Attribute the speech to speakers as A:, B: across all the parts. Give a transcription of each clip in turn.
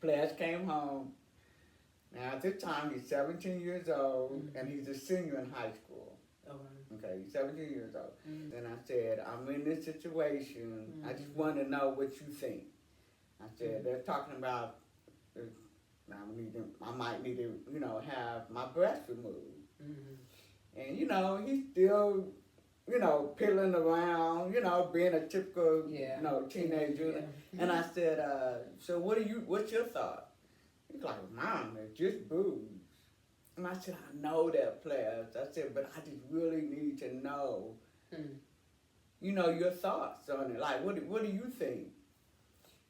A: Pledge came home. Now at this time he's 17 years old and he's a senior in high school. Okay, he's 17 years old. And I said, I'm in this situation. I just want to know what you think. I said, they're talking about, I might need to, have my breast removed. And, he's still, piddling around, being a typical, teenager. And I said, so what's your thought? He's like, Mom, it's just boobs. And I said, I know that, players. I said, but I just really need to know, your thoughts on it. Like, what do you think?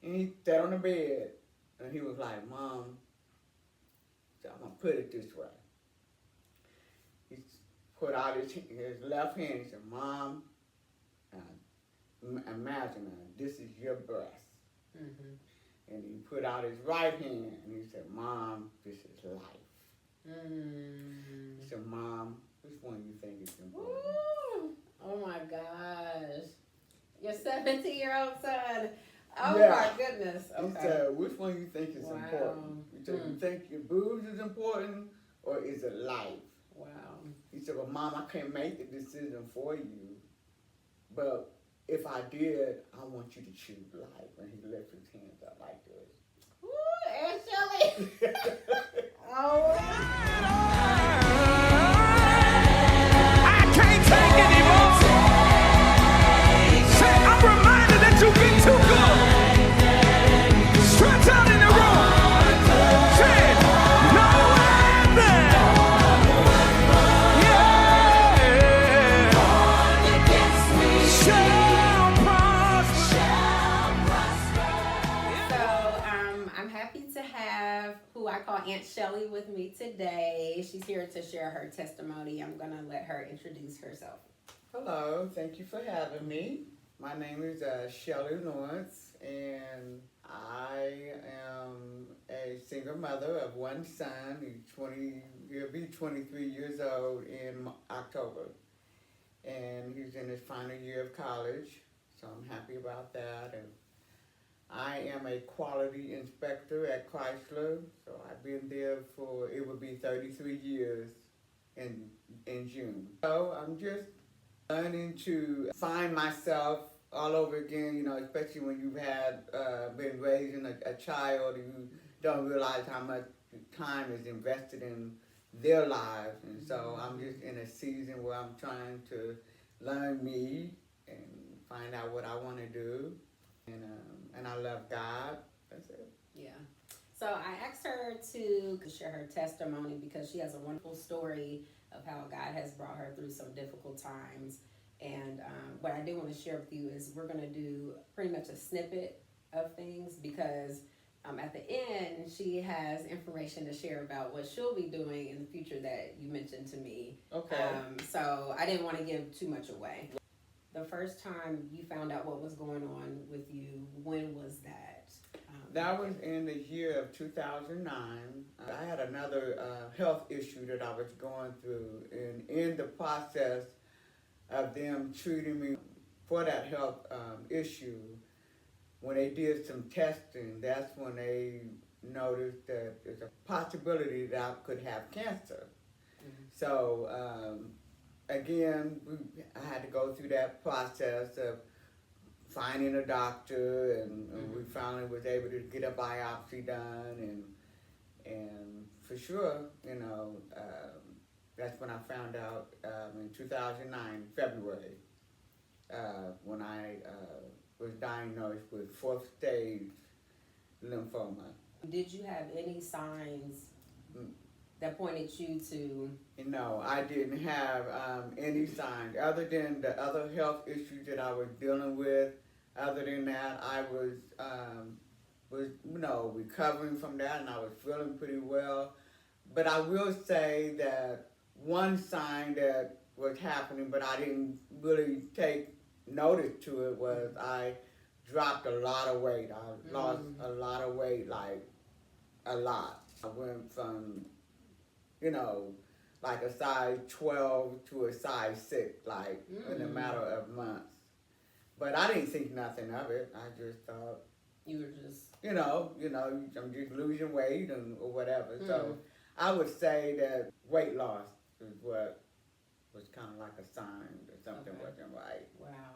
A: And he sat on the bed, and he was like, Mom, I'm going to put it this way. He put out his left hand and said, Mom, imagine this is your breast. And he put out his right hand, and he said, Mom, this is life. He said, Mom, which one do you think is important?
B: Ooh. Oh my gosh. Your 17-year-old son. Oh my goodness. Okay.
A: He said, which one do you think is important? He said, you think your boobs is important or is it life?
B: Wow.
A: He said, well, Mom, I can't make the decision for you, but if I did, I want you to choose life. And he lifted his hands up like this.
B: Ooh, Aunt Shelly. Oh,
C: I can't take it anymore. Say, I'm reminded that you've been too good. Stretch out in the room. Say, no weapon. Yeah. Shall prosper.
B: so I'm happy to have who I call Aunt Shelly with me today. She's here to share her testimony. I'm going to let her introduce herself.
A: Hello, thank you for having me. My name is Shelly Lawerence, and I am a single mother of one son. He'll be 23 years old in October, and he's in his final year of college, so I'm happy about that. And I am a quality inspector at Chrysler, so I've been there it will be 33 years in June. So I'm just learning to find myself all over again, especially when you've been raising a child and you don't realize how much time is invested in their lives. And so I'm just in a season where I'm trying to learn me and find out what I want to do. And I love God. That's it.
B: Yeah. So I asked her to share her testimony because she has a wonderful story of how God has brought her through some difficult times. And what I do want to share with you is we're going to do pretty much a snippet of things because at the end, she has information to share about what she'll be doing in the future that you mentioned to me.
A: Okay.
B: So I didn't want to give too much away. The first time you found out what was going on with you, when was that?
A: That was in the year of 2009. I had another health issue that I was going through, and in the process of them treating me for that health issue, when they did some testing, that's when they noticed that there's a possibility that I could have cancer. So again, I had to go through that process of finding a doctor, and we finally was able to get a biopsy done, and for sure, that's when I found out in 2009, February, when I was diagnosed with 4th stage lymphoma.
B: Did you have any signs that pointed you to?
A: No, I didn't have any signs other than the other health issues that I was dealing with. Other than that, I was recovering from that, and I was feeling pretty well. But I will say that one sign that was happening, but I didn't really take notice to it, was I dropped a lot of weight. I lost a lot of weight, like a lot. I went from, like a size 12 to a size 6, like in a matter of months. But I didn't think nothing of it. I just thought,
B: you were just
A: I'm just losing weight or whatever. So I would say that weight loss is what was kind of like a sign that something wasn't right.
B: Wow.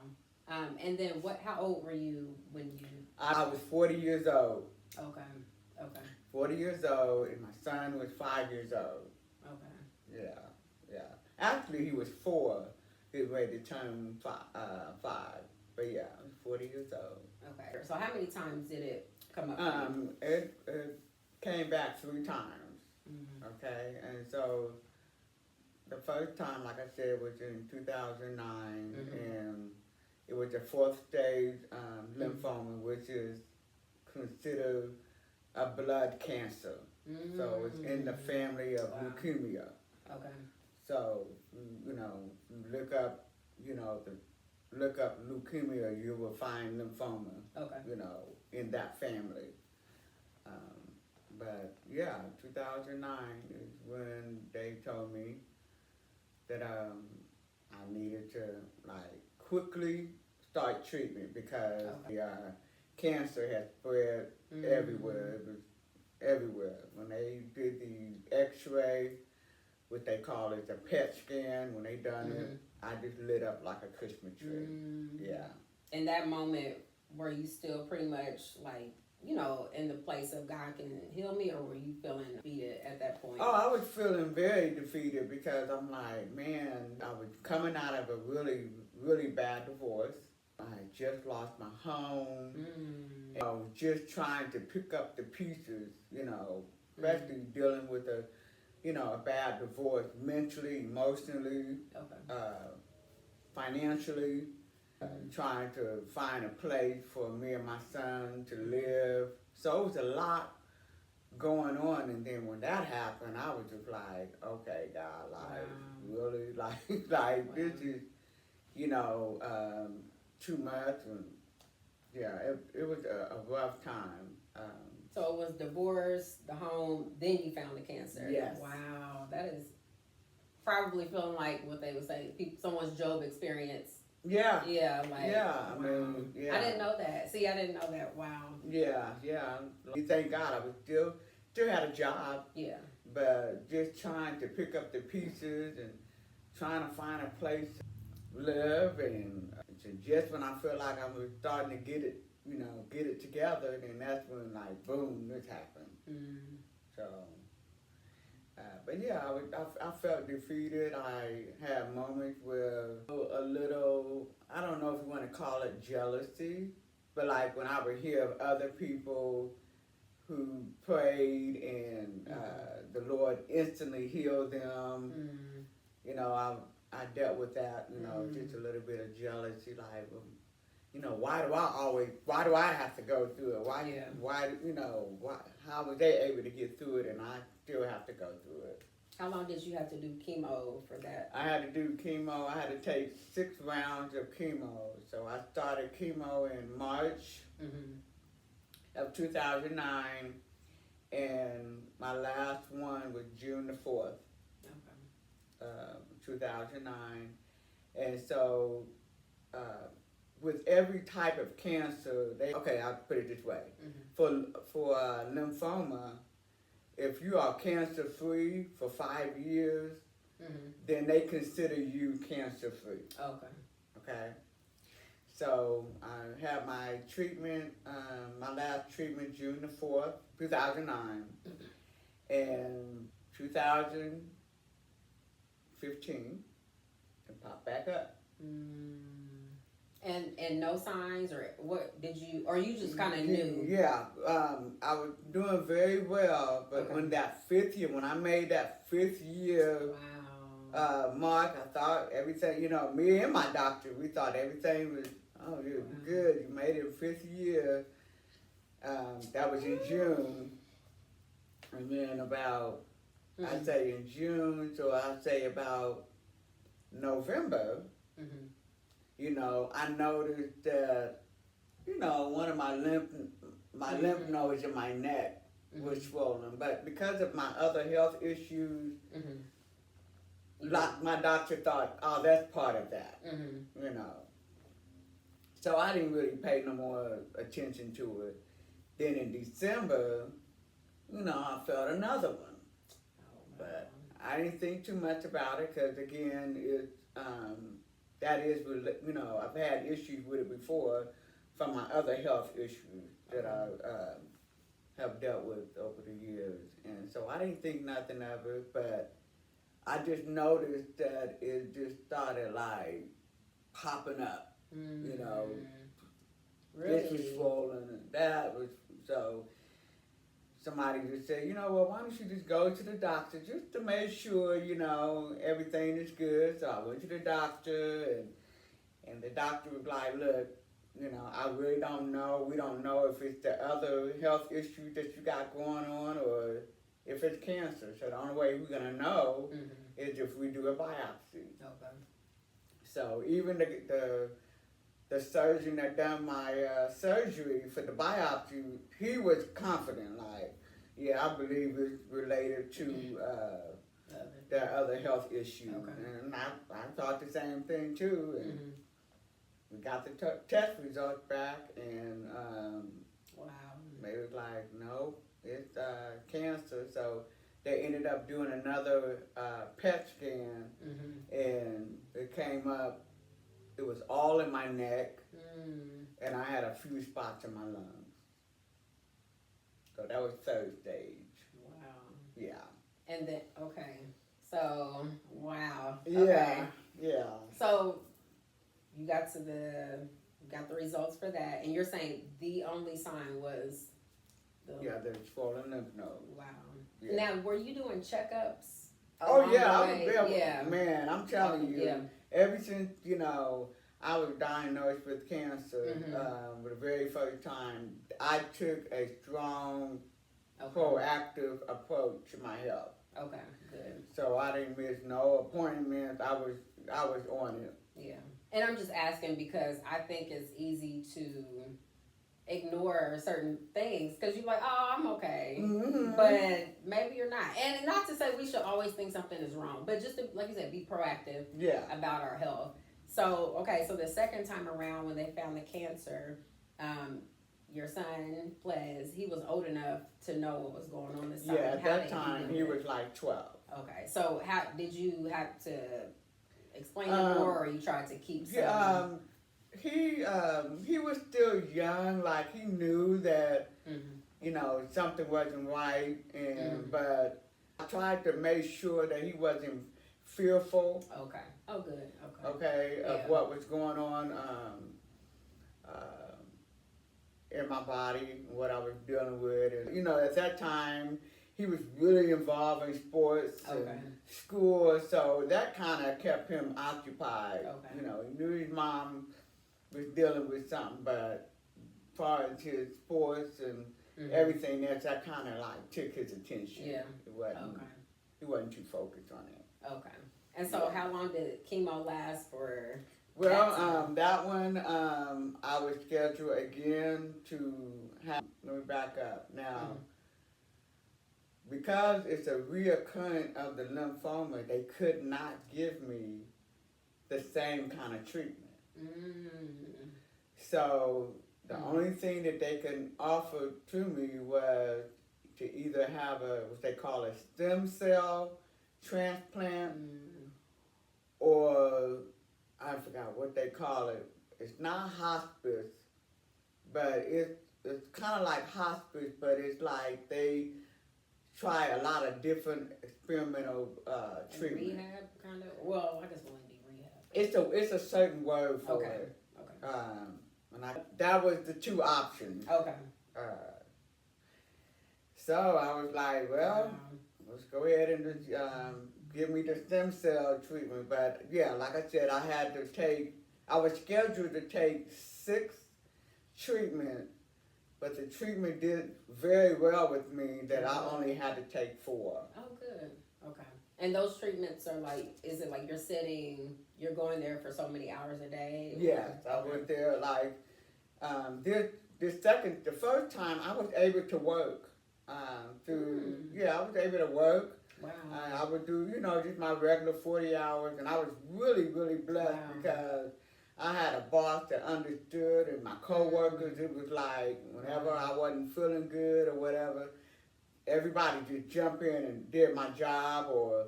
B: And then how old were you when you?
A: I was 40 years old.
B: Okay.
A: 40 years old, and my son was 5 years old.
B: Okay.
A: Yeah. Actually, he was 4. He was ready to turn 5. But yeah, I was 40 years old.
B: Okay. So how many times did it come up?
A: It came back 3 times.
B: Mm-hmm.
A: Okay, and so the first time, like I said, was in 2009, and it was a 4th stage lymphoma, which is considered a blood cancer. So it's in the family of leukemia.
B: Okay.
A: So look up, look up leukemia, you will find lymphoma.
B: Okay.
A: In that family. But yeah, 2009 is when they told me that I needed to quickly start treatment because the cancer had spread everywhere. It was everywhere. When they did the X-ray, what they call it the PET scan, when they done it, I just lit up like a Christmas tree. Yeah.
B: In that moment, were you still pretty much in the place of God can heal me, or were you feeling defeated at that point?
A: Oh, I was feeling very defeated because I'm like, man, I was coming out of a really, really bad divorce. I had just lost my home. And I was just trying to pick up the pieces, especially dealing with a bad divorce mentally, emotionally, financially. Trying to find a place for me and my son to live. So it was a lot going on, and then when that happened, I was just like, okay, God, really, this is, too much, and yeah, it was a rough time.
B: So it was divorce, the home, then you found the cancer.
A: Yes.
B: Wow, that is probably feeling like what they would say, someone's Job experience.
A: Yeah.
B: Yeah,
A: I mean,
B: I didn't know that. See, I didn't know that. Wow.
A: Yeah. Thank God I was still had a job.
B: Yeah.
A: But just trying to pick up the pieces and trying to find a place to live, and just when I feel like I was starting to get it together, then that's when boom, this happened. So. But yeah, I felt defeated. I had moments where a little, I don't know if you want to call it jealousy, but when I would hear of other people who prayed and the Lord instantly healed them, I dealt with that, just a little bit of jealousy, why do I have to go through it? Why, how was they able to get through it and I still have to go through it?
B: How long did you have to do chemo for that?
A: I had to do chemo. I had to take 6 rounds of chemo. So I started chemo in March of 2009, and my last one was June the 4th, 2009. And so with every type of cancer, I'll put it this way. For lymphoma, if you are cancer-free for 5 years, then they consider you cancer-free. Okay? So I had my treatment, my last treatment June the 4th, 2009. And 2015, it popped back up.
B: And no signs, or what did you, or you just kind of knew?
A: Yeah, I was doing very well, but when that 5th year, when I made that 5th year mark, I thought everything, me and my doctor, we thought everything was, it was good. You made it 5th year. That was in June. And then about, I'd say in June, so I'd say about November, I noticed that, one of my lymph nodes in my neck was swollen. But because of my other health issues, my doctor thought, oh, that's part of that, So I didn't really pay no more attention to it. Then in December, I felt another one.
B: Oh,
A: But I didn't think too much about it because, again, that is, I've had issues with it before from my other health issues that I have dealt with over the years. And so I didn't think nothing of it, but I just noticed that it just started like popping up,
B: Really?
A: This was swollen and that was, so somebody just said, well, why don't you just go to the doctor just to make sure, everything is good. So I went to the doctor and the doctor was like, look, I really don't know. We don't know if it's the other health issue that you got going on or if it's cancer. So the only way we're going to know is if we do a biopsy.
B: Okay.
A: So even the surgeon that done my surgery for the biopsy, he was confident, like, yeah, I believe it's related to the other health issue.
B: Okay.
A: And I thought the same thing too. And we got the test results back, and
B: Wow.
A: they was like, no, it's cancer. So they ended up doing another PET scan, and it came up. It was all in my neck, and I had a few spots in my lungs. So that was third stage.
B: Wow.
A: Yeah.
B: And then, okay. So, wow.
A: Yeah.
B: Okay.
A: Yeah.
B: So, you got the results for that, and you're saying the only sign was
A: Yeah, the swollen lymph node.
B: Wow.
A: Yeah.
B: Now, were you doing checkups?
A: Oh
B: along
A: yeah,
B: the
A: I
B: way?
A: was there. Man, I'm telling you,
B: Yeah.
A: ever since I was diagnosed with cancer, for the very first time, I took a strong, proactive approach to my health.
B: Okay, good.
A: So I didn't miss no appointments. I was on it.
B: Yeah. And I'm just asking because I think it's easy to ignore certain things because you're like, oh, I'm okay. But maybe you're not. And not to say we should always think something is wrong, but just to, like you said, be proactive about our health. So, okay, so the second time around when they found the cancer, your son, Ples, he was old enough to know what was going on this time.
A: Yeah, at that time he was like 12.
B: Okay, so how did you have to explain it more, or you tried to keep some?
A: Yeah, he was still young, like he knew that something wasn't right, and but I tried to make sure that he wasn't fearful.
B: Okay. Oh, good. Okay.
A: Okay, of what was going on in my body, what I was dealing with, and at that time he was really involved in sports and school, so that kind of kept him occupied.
B: Okay.
A: He knew his mom was dealing with something, but as far as his sports and everything else, that kind of like took his attention.
B: Yeah.
A: He wasn't too focused on it.
B: Okay. And so, how long did chemo last for?
A: Well, that one, I was scheduled again to have. Let me back up now. Because it's a reoccurrence of the lymphoma, they could not give me the same kind of treatment. So the only thing that they can offer to me was to either have what they call a stem cell transplant, or I forgot what they call it. It's not hospice, but it's kind of like hospice, but it's like they try a lot of different experimental treatment.
B: Rehab, kind of. Well, I guess it wouldn't be rehab.
A: It's a certain word for it.
B: Okay.
A: And that was the two options.
B: Okay.
A: So I was like, well, let's go ahead and just, give me the stem cell treatment. But yeah, like I said, I was scheduled to take 6 treatments, but the treatment did very well with me that I only had to take 4.
B: Oh, good. Okay. And those treatments are like, is it like you're going there for so many hours a day?
A: Yes, I went there like, the first time I was able to work. I was able to work.
B: Wow.
A: I would do, just my regular 40 hours, and I was really, really blessed because I had a boss that understood, and my coworkers. It was like whenever I wasn't feeling good or whatever, everybody just jump in and did my job or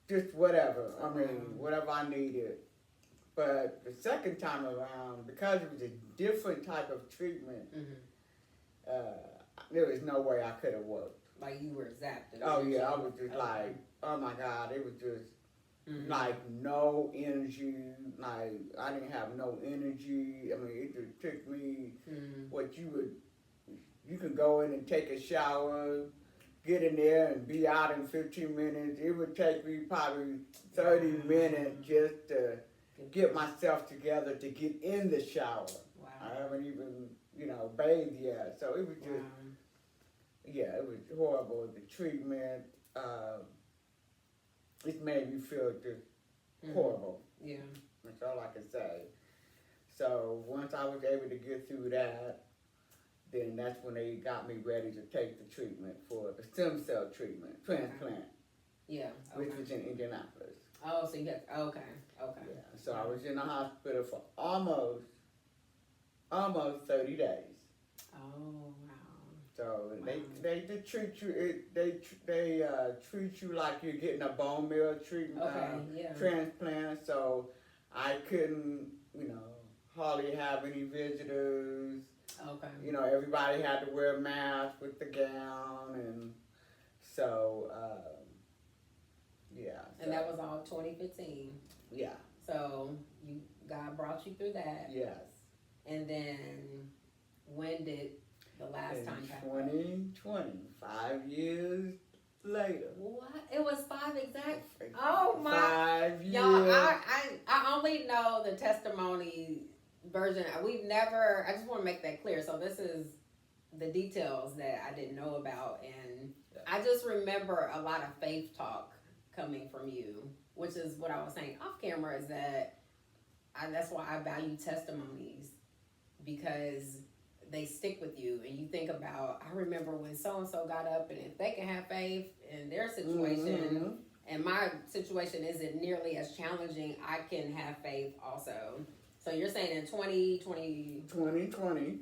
A: just whatever. I mean, whatever I needed. But the second time around, because it was a different type of treatment, there was no way I could have worked.
B: Like you were zapped.
A: Oh yeah, I was just like, oh my God, it was just like no energy. Like I didn't have no energy. I mean, it just took me what you could go in and take a shower, get in there and be out in 15 minutes. It would take me probably 30 minutes just to get myself together to get in the shower.
B: Wow.
A: I haven't even, bathed yet. So it was just, yeah, it was horrible. The treatment, it made me feel just horrible.
B: Yeah.
A: That's all I can say. So once I was able to get through that, then that's when they got me ready to take the treatment for the stem cell treatment, transplant,
B: Yeah.
A: which was in Indianapolis.
B: Oh, so you got, okay.
A: Yeah, so I was in the hospital for almost 30 days.
B: Oh, wow.
A: So they just treat you. They treat you like you're getting a bone marrow treatment, transplant. So I couldn't, hardly have any visitors.
B: Okay.
A: Everybody had to wear a mask with the gown, and so yeah.
B: And that was all 2015.
A: Yeah.
B: So God brought you through that.
A: Yes.
B: And then when did the last time happen?
A: 2020, 5 years later.
B: What? It was 5 exact? Oh my!
A: 5 years.
B: Y'all, I only know the testimony version. I just want to make that clear. So this is the details that I didn't know about, and I just remember a lot of faith talk coming from you, which is what I was saying off camera, is that that's why I value testimonies, because they stick with you, and you think about, I remember when so-and-so got up, and if they can have faith in their situation, and my situation isn't nearly as challenging, I can have faith also. So you're saying in 2020,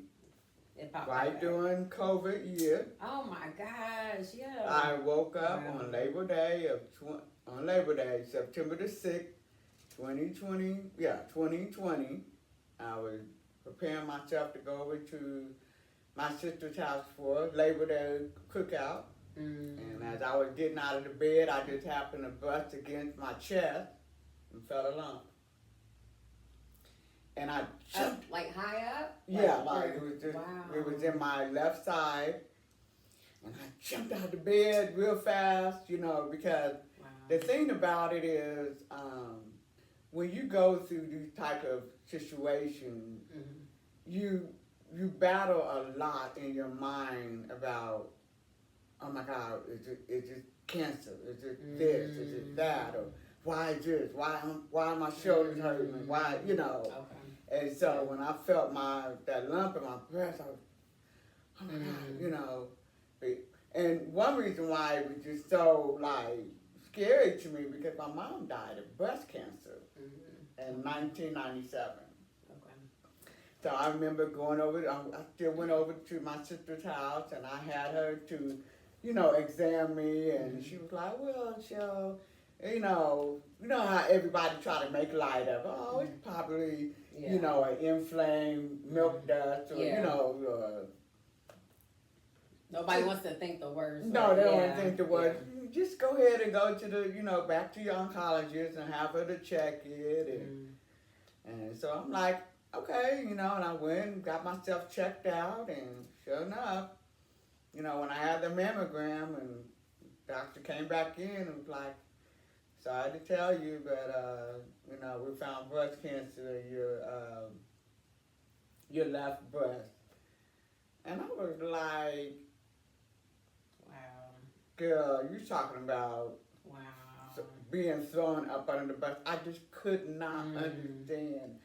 B: it popped
A: right during COVID year.
B: Oh my gosh, yeah.
A: I woke up on Labor Day September the 6th, 2020. Yeah, 2020. I was preparing myself to go over to my sister's house for Labor Day cookout. And as I was getting out of the bed, I just happened to bust against my chest and felt a lump. And I jumped.
B: Like high up?
A: Yeah, like it was just, it was in my left side. And I jumped out of the bed real fast, because the thing about it is, when you go through these type of situations, you battle a lot in your mind about, oh my God, is it cancer? Is it this? Is it that? Or why is this? Why are my shoulders hurting? Why, Okay. And so when I felt that lump in my breast, I was, oh my God, And one reason why it was just so scary to me, because my mom died of breast cancer in 1997. So I remember going over. I still went over to my sister's house, and I had her to, examine me, and she was like, "Well, Cheryl, you know how everybody try to make light of it. Oh, it's probably, an inflamed milk dust, or
B: Nobody wants to think the worst.
A: No, they don't want to think the worst. Just go ahead and go to the, back to your oncologist and have her to check it, and so I'm like, okay, and I went and got myself checked out, and sure enough, when I had the mammogram, and the doctor came back in and was like, sorry to tell you, but, we found breast cancer in your left breast. And I was like,
B: wow,
A: girl, you talking about being thrown up under the bus. I just could not understand.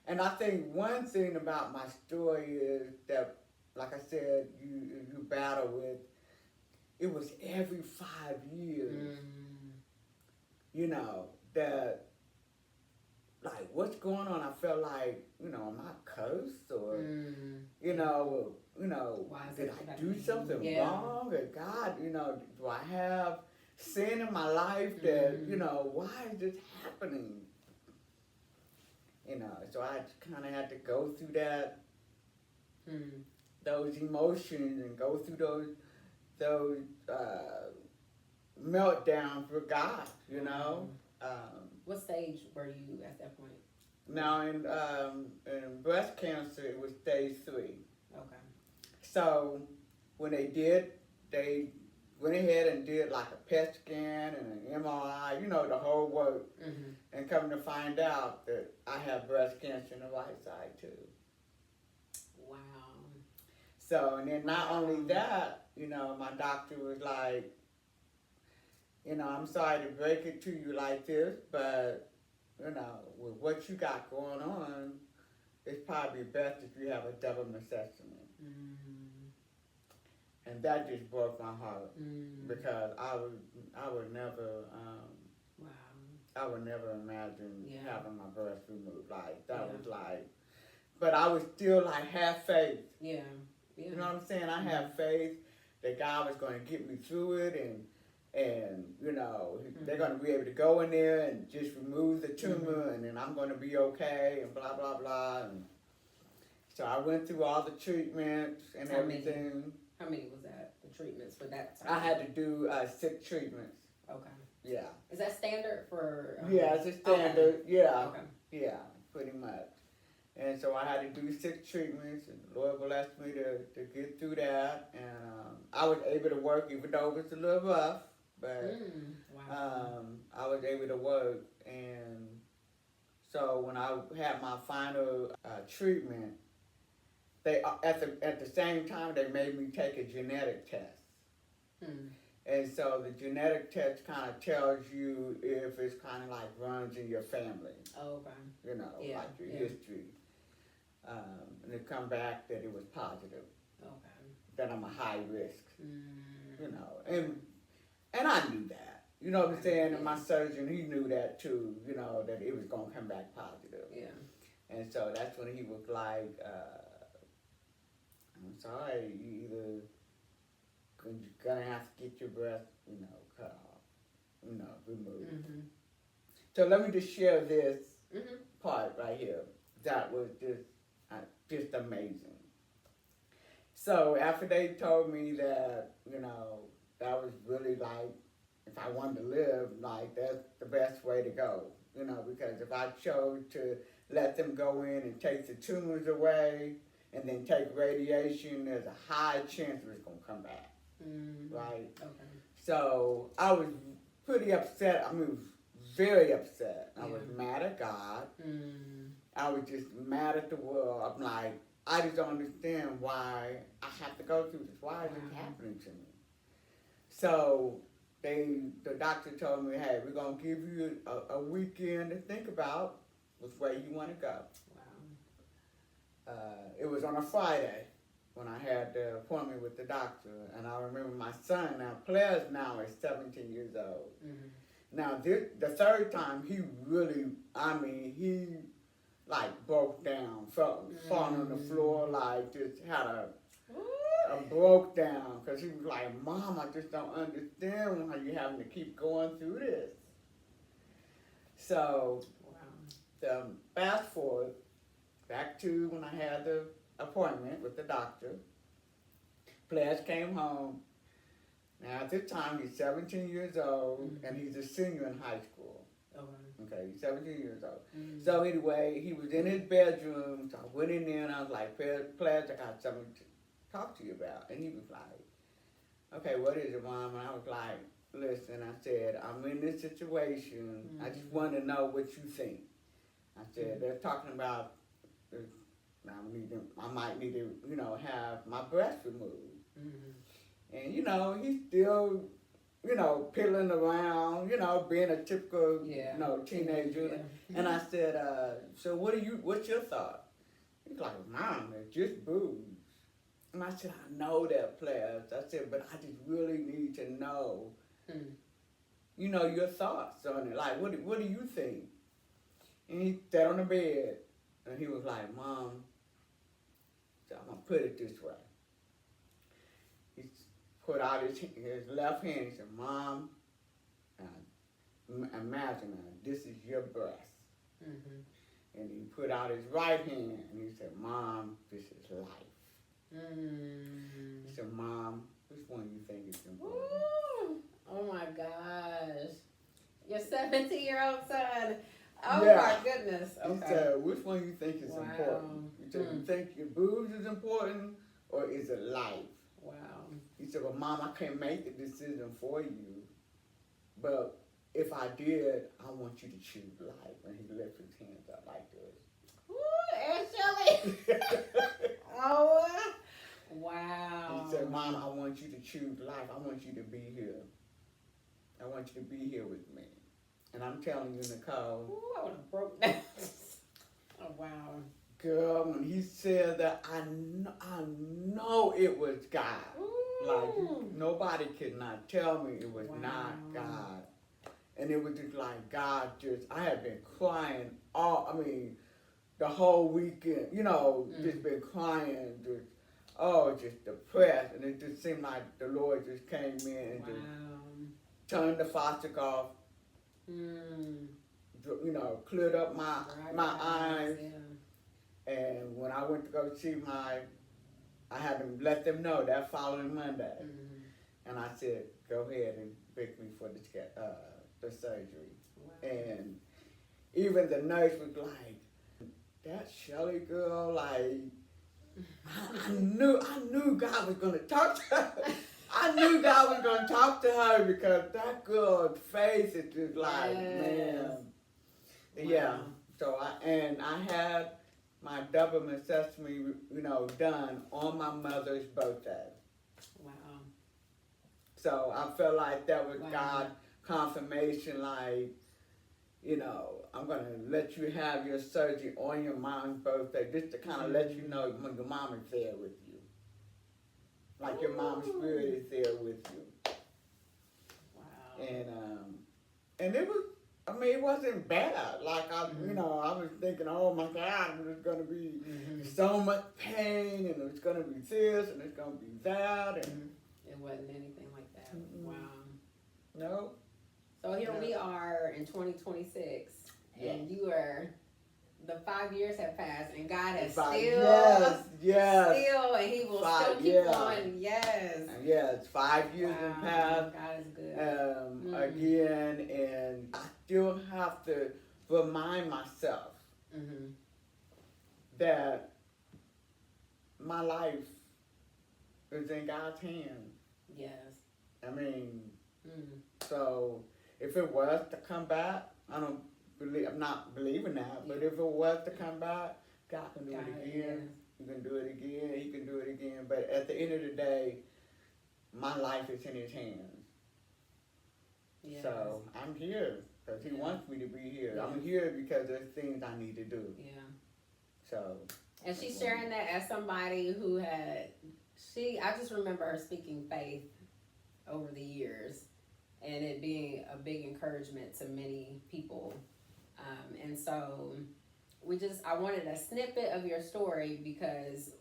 A: And I think one thing about my story is that, like I said, you battle with, it was every 5 years, that like, what's going on? I felt like, am I cursed or,
B: Mm. Why is
A: did
B: it
A: I do
B: happening?
A: something
B: Yeah.
A: wrong? Or God, do I have sin in my life that, why is this happening? So I kind of had to go through
B: Mm.
A: those emotions and go through those meltdowns with God,
B: What stage were you at that point?
A: Now in breast cancer, it was stage 3.
B: Okay.
A: So when they went ahead and did like a PET scan and an MRI, the whole work,
B: Mm-hmm.
A: and come to find out that I have breast cancer in the right side too.
B: Wow.
A: So, and then not only that, my doctor was like, I'm sorry to break it to you like this, but, with what you got going on, it's probably best if you have a double mastectomy.
B: Mm.
A: And that just broke my heart
B: Mm.
A: because I would never,
B: Wow.
A: I would never imagine
B: Yeah.
A: having my breast removed. Like, that
B: Yeah.
A: was like, but I was still like, have faith.
B: Yeah. Yeah.
A: You know what I'm saying? I have faith that God was going to get me through it, and they're going to be able to go in there and just remove the tumor, and then I'm going to be okay, and blah blah blah. And so I went through all the treatments and
B: How many?
A: everything.
B: How many was that? The treatments for that time?
A: I had to do 6 treatments.
B: Okay.
A: Yeah.
B: Is that standard for?
A: Yeah, it's a standard. Yeah.
B: Okay.
A: Yeah, pretty much. And so I had to do 6 treatments, and the Lord blessed me to get through that. And I was able to work, even though it was a little rough, but
B: Wow.
A: I was able to work. And so when I had my final treatment, they at the same time they made me take a genetic test.
B: Mm.
A: And so the genetic test kind of tells you if it's kind of like runs in your family,
B: Okay. Yeah,
A: like your
B: yeah.
A: history. And it come back that it was positive,
B: Okay.
A: that I'm a high risk,
B: Mm.
A: and I knew that, you know what I'm saying? And my surgeon, he knew that too, that it was going to come back positive.
B: Yeah.
A: And so that's when he was like, I'm sorry, you're gonna have to get your breast, cut off, removed.
B: Mm-hmm.
A: So let me just share this
B: Mm-hmm.
A: part right here. That was just amazing. So after they told me that, that was really like, if I wanted to live, like that's the best way to go, because if I chose to let them go in and take the tumors away and then take radiation, there's a high chance it was gonna come back,
B: Mm-hmm.
A: right?
B: Okay.
A: So I was pretty upset. I mean, very upset. I was
B: Yeah.
A: mad at God.
B: Mm.
A: I was just mad at the world. I'm like, I just don't understand why I have to go through this. Why is this happening to me? So the doctor told me, hey, we're going to give you a weekend to think about which way you want to go.
B: Wow.
A: It was on a Friday when I had the appointment with the doctor. And I remember my son, now Players now is 17 years old.
B: Mm-hmm.
A: Now the third time he really, he like broke down, falling on the floor, like just had a broke down, because he was like, Mom, I just don't understand why you're having to keep going through this. So,
B: Wow.
A: fast forward back to when I had the appointment with the doctor. Pledge came home. Now at this time he's 17 years old, and he's a senior in high school. Okay, he's 17 years old.
B: Mm-hmm.
A: So anyway, he was in his bedroom, so I went in there and I was like, Pledge, I got something to talk to you about. And he was like, okay, what is it, Mom? And I was like, listen, I said, I'm in this situation. I just want to know what you think. I said, they're talking about, I might need to, have my breast removed.
B: Mm-hmm.
A: And, he's still, piddling around, being a typical, teenager.
B: Yeah.
A: And I said, so what's your thought? He's like, Mom, it's just boobs. And I said, I know that, Players. I said, but I just really need to know, your thoughts on it. Like, what do you think? And he sat on the bed, and he was like, Mom, so I'm going to put it this way. He put out his left hand, he said, Mom, imagine this is your breast.
B: Mm-hmm.
A: And he put out his right hand, and he said, Mom, this is life.
B: Mm.
A: He said, Mom, which one you think is important?
B: Ooh. Oh my gosh. Your 17-year-old son. Oh
A: Yeah.
B: my goodness.
A: He
B: Okay.
A: said, which one you think is
B: Wow.
A: important? He said, you think your boobs is important, or is it life?
B: Wow.
A: He said, well, Mom, I can't make the decision for you, but if I did, I want you to choose life. And he lifted his hands up like
B: Ooh, Aunt Shelly.
A: this.
B: Oh, wow.
A: He said, Mom, I want you to choose life. I want you to be here. I want you to be here with me. And I'm telling you, Nicole.
B: Ooh, I would have broke down. Oh, wow.
A: Girl, when he said that, I know it was God.
B: Ooh.
A: Like, nobody could not tell me it was
B: Wow.
A: not God. And it was just like, God I had been crying the whole weekend, just been crying, just depressed. And it just seemed like the Lord just came in and just turned the faucet off, cleared up my eyes.
B: Yeah.
A: And when I went to go see I had to let them know that following Monday.
B: Mm-hmm.
A: And I said, go ahead and book me for the surgery.
B: Wow.
A: And even the nurse was like, that Shelly girl, like, I knew God was going to talk to her. I knew God was going to talk to her because that girl's face is just like, man.
B: Wow.
A: Yeah. So I had my double mastectomy, done on my mother's birthday.
B: Wow.
A: So I felt like that was
B: Wow.
A: God confirmation, like, I'm going to let you have your surgery on your mom's birthday, just to kind of let you know when your mom is there with you. Like your mom's spirit is there with you.
B: Wow.
A: And it was, it wasn't bad. Like, I was thinking, oh my God, there's going to be so much pain, and it's going to be this, and it's going to be that. And
B: it wasn't anything like that.
A: Mm-mm.
B: Wow.
A: No.
B: So here
A: No.
B: we are in 2026,
A: Yeah.
B: and the 5 years have passed, and God has
A: Yes.
B: still, and He will still keep on. Yes.
A: Yes, 5 years have passed.
B: God is good.
A: Again, and I still have to remind myself that my life is in God's hands.
B: Yes.
A: So if it was to come back, I'm not believing that, but if it was to come back, God can do it again. He can do it again. He can do it again. But at the end of the day, my life is in His hands.
B: Yes.
A: So I'm here because He wants me to be here.
B: Yes.
A: I'm here because there's things I need to do.
B: Yeah.
A: So.
B: And she's sharing that as somebody who I just remember her speaking faith over the years, and it being a big encouragement to many people. And so I wanted a snippet of your story because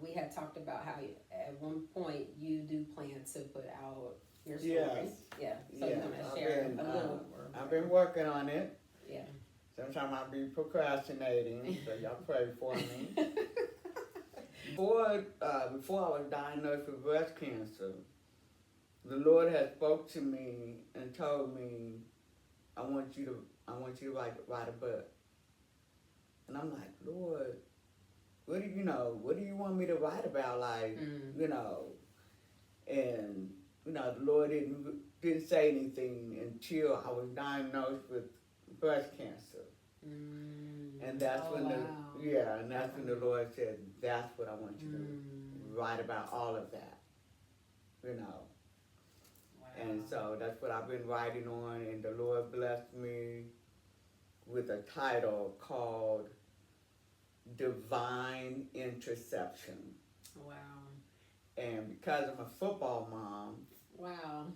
B: we had talked about how at one point you do plan to put out your story.
A: Yes.
B: Yeah. So you're going to share a little more.
A: I've been working on it.
B: Yeah.
A: Sometimes I'll be procrastinating, so y'all pray for me. Before I was diagnosed with breast cancer, the Lord had spoke to me and told me, I want you to write a book. And I'm like, Lord, what do you want me to write about? Like, and the Lord didn't say anything until I was diagnosed with breast cancer. And that's when the Lord said, that's what I want you to write about, all of that.
B: Wow.
A: And so that's what I've been writing on, and the Lord blessed me with a title called Divine Interception.
B: Wow.
A: And because I'm a football mom,
B: Wow.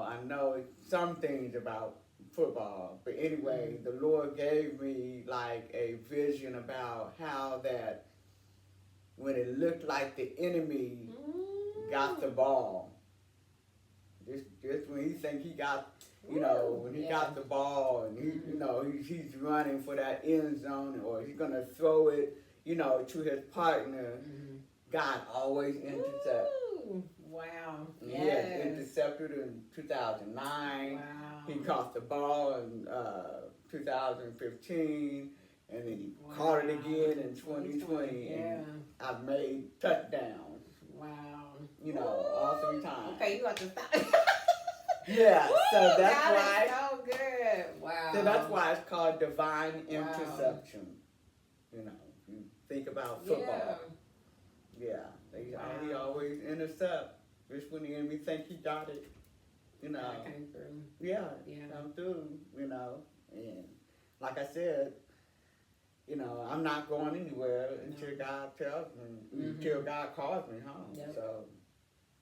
A: I know some things about football. But anyway, the Lord gave me like a vision about how that when it looked like the enemy got the ball, just when he think he got, when he got the ball and he's running for that end zone or he's gonna throw it, to his partner, God always intercepts.
B: Wow.
A: He had intercepted in 2009.
B: Wow.
A: He caught the ball in 2015, and then he caught it again in 2020.
B: Yeah.
A: And I've made touchdowns.
B: Wow.
A: All 3 times.
B: Okay, you got to stop.
A: Yeah, so that's
B: God
A: why.
B: is so good. Wow.
A: So that's why it's called divine interception. You think about football. Yeah, he always intercept. Just when the enemy think he got it,
B: God came through.
A: Yeah. Come through, and like I said, I'm not going anywhere until God tells me, until God calls me home.
B: Yep.
A: So.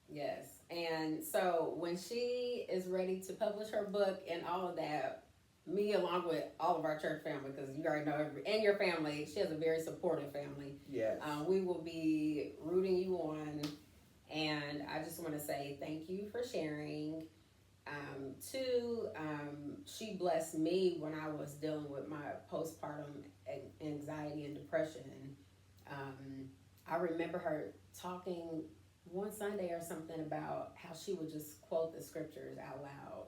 B: Yes, and so when she is ready to publish her book and all of that, me along with all of our church family, because you already know, and your family, she has a very supportive family.
A: Yes.
B: We will be rooting you on, and I just want to say thank you for sharing. She blessed me when I was dealing with my postpartum anxiety and depression. I remember her talking one Sunday or something about how she would just quote the scriptures out loud.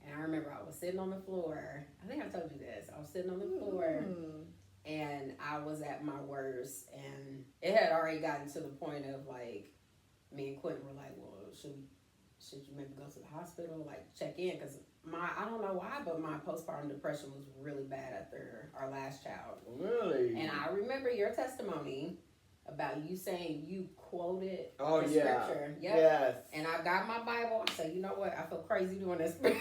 B: And I remember I was sitting on the floor. I think I told you this. I was sitting on the floor and I was at my worst. And it had already gotten to the point of like, me and Quentin were like, well, should you maybe go to the hospital, like check in? Because I don't know why, but my postpartum depression was really bad after our last child.
A: Really?
B: And I remember your testimony about you saying you quoted
A: the
B: scripture. Yep.
A: Yes.
B: And I got my Bible. I said, you know what? I feel crazy doing this. But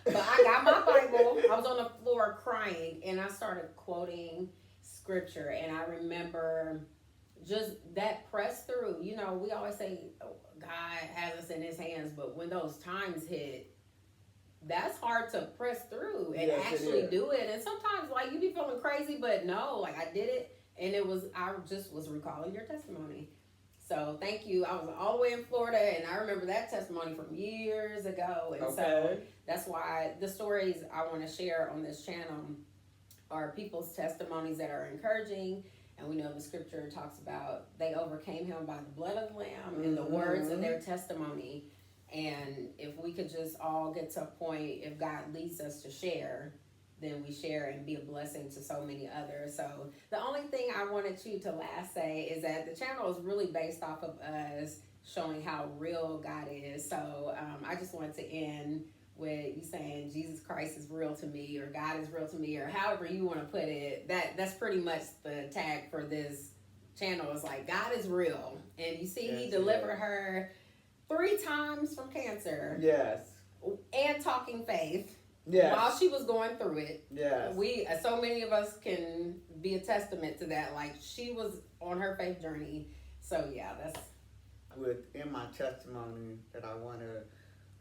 B: I got my Bible. I was on the floor crying. And I started quoting scripture. And I remember just that press through. We always say, oh, God has us in his hands. But when those times hit, that's hard to press through and actually do it. And sometimes, like, you be feeling crazy. But no, like, I did it. And I just was recalling your testimony. So thank you. I was all the way in Florida, and I remember that testimony from years ago. And so that's why the stories I want to share on this channel are people's testimonies that are encouraging. And we know the scripture talks about they overcame him by the blood of the Lamb and the words of their testimony. And if we could just all get to a point, if God leads us to share, then we share and be a blessing to so many others. So the only thing I wanted you to last say is that the channel is really based off of us showing how real God is. So I just wanted to end with you saying Jesus Christ is real to me, or God is real to me, or however you want to put it. That's pretty much the tag for this channel. It's like God is real. And you see, he delivered her 3 times from cancer.
A: Yes.
B: And talking faith.
A: Yes.
B: While she was going through it.
A: Yes.
B: So many of us can be a testament to that. Like, she was on her faith journey. So yeah, that's
A: within my testimony that I want to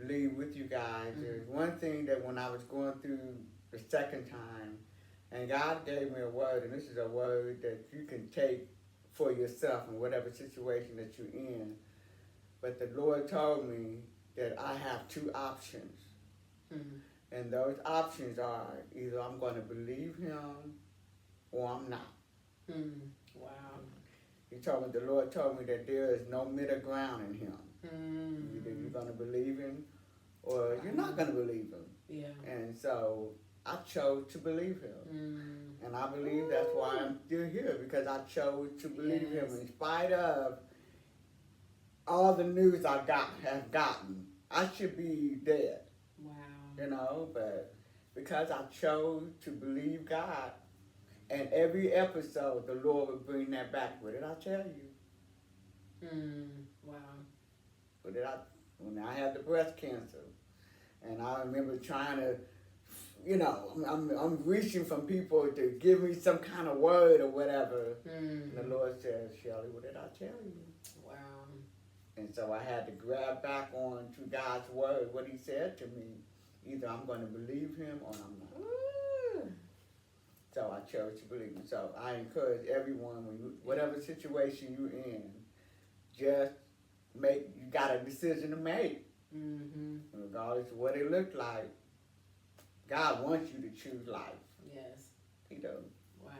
A: leave with you guys. There's one thing that when I was going through the second time, and God gave me a word, and this is a word that you can take for yourself in whatever situation that you're in. But the Lord told me that I have 2 options. And those options are either I'm going to believe him or I'm not.
B: Wow.
A: The Lord told me that there is no middle ground in him. Either you're going to believe him or you're not going to believe him.
B: Yeah.
A: And so I chose to believe him. And I believe that's why I'm still here, because I chose to believe him in spite of all the news I have gotten. I should be dead.
B: Wow.
A: But because I chose to believe God, and every episode the Lord would bring that back. What did I tell you?
B: Wow.
A: When I had the breast cancer, and I remember trying to, I'm reaching from people to give me some kind of word or whatever. And the Lord says, Shelly, what did I tell you?
B: Wow.
A: And so I had to grab back on to God's word, what he said to me. Either I'm going to believe him or I'm not.
B: Ooh.
A: So I chose to believe him. So I encourage everyone, when you, whatever situation you're in, just you got a decision to make.
B: Mm-hmm.
A: Regardless of what it looked like, God wants you to choose life.
B: Yes.
A: He does.
B: Wow.